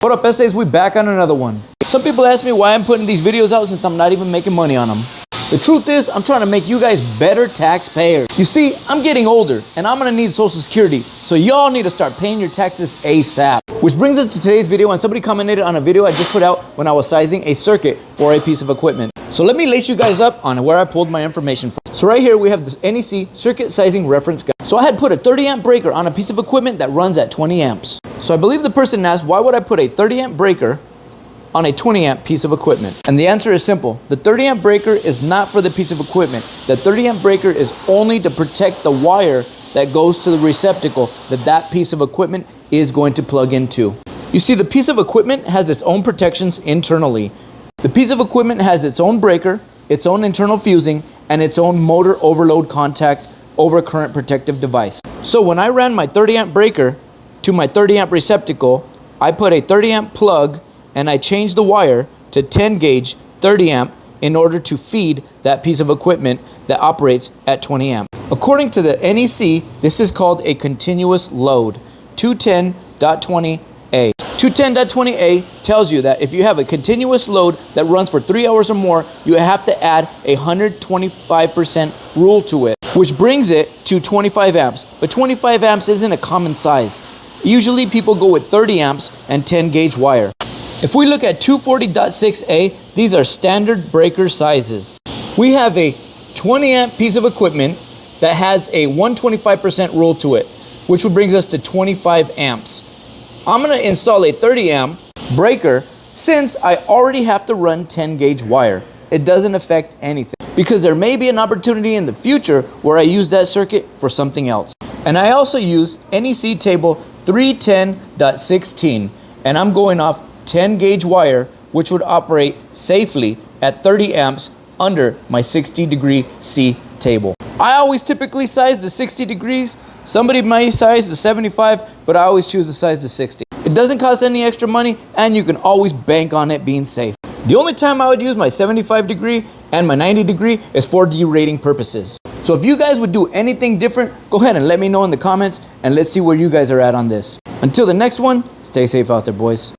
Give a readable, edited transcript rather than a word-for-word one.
What up, essays? We back on another one. Some people ask me why I'm putting these videos out since I'm not even making money on them. The truth is, I'm trying to make you guys better taxpayers. You see, I'm getting older and I'm gonna need Social Security, so y'all need to start paying your taxes ASAP. Which brings us to today's video, and somebody commented on a video I just put out when I was sizing a circuit for a piece of equipment. So let me lace you guys up on where I pulled my information from. So right here we have this NEC circuit sizing reference guide. So I had put a 30 amp breaker on a piece of equipment that runs at 20 amps. So I believe the person asked, why would I put a 30 amp breaker on a 20 amp piece of equipment? And the answer is simple. The 30 amp breaker is not for the piece of equipment. The 30 amp breaker is only to protect the wire that goes to the receptacle that piece of equipment is going to plug into. You see, the piece of equipment has its own protections internally. The piece of equipment has its own breaker, its own internal fusing, and its own motor overload contact overcurrent protective device. So when I ran my 30 amp breaker to my 30 amp receptacle, I put a 30 amp plug and I changed the wire to 10 gauge 30 amp in order to feed that piece of equipment that operates at 20 amp. According to the NEC, this is called a continuous load, 210.20A. 210.20A tells you that if you have a continuous load that runs for 3 hours or more, you have to add a 125% rule to it, which brings it to 25 amps. But 25 amps isn't a common size. Usually people go with 30 amps and 10 gauge wire. If we look at 240.6A, these are standard breaker sizes. We have a 20 amp piece of equipment that has a 125% rule to it, which brings us to 25 amps. I'm gonna install a 30 amp breaker since I already have to run 10 gauge wire. It doesn't affect anything because there may be an opportunity in the future where I use that circuit for something else. And I also use NEC table 310.16, and I'm going off 10 gauge wire, which would operate safely at 30 amps under my 60 degree C table. I always typically size the 60 degrees. Somebody may size the 75, but I always choose to size the 60. It doesn't cost any extra money, and you can always bank on it being safe. The only time I would use my 75 degree and my 90 degree is for derating purposes. So if you guys would do anything different, go ahead and let me know in the comments, and let's see where you guys are at on this. Until the next one, stay safe out there, boys.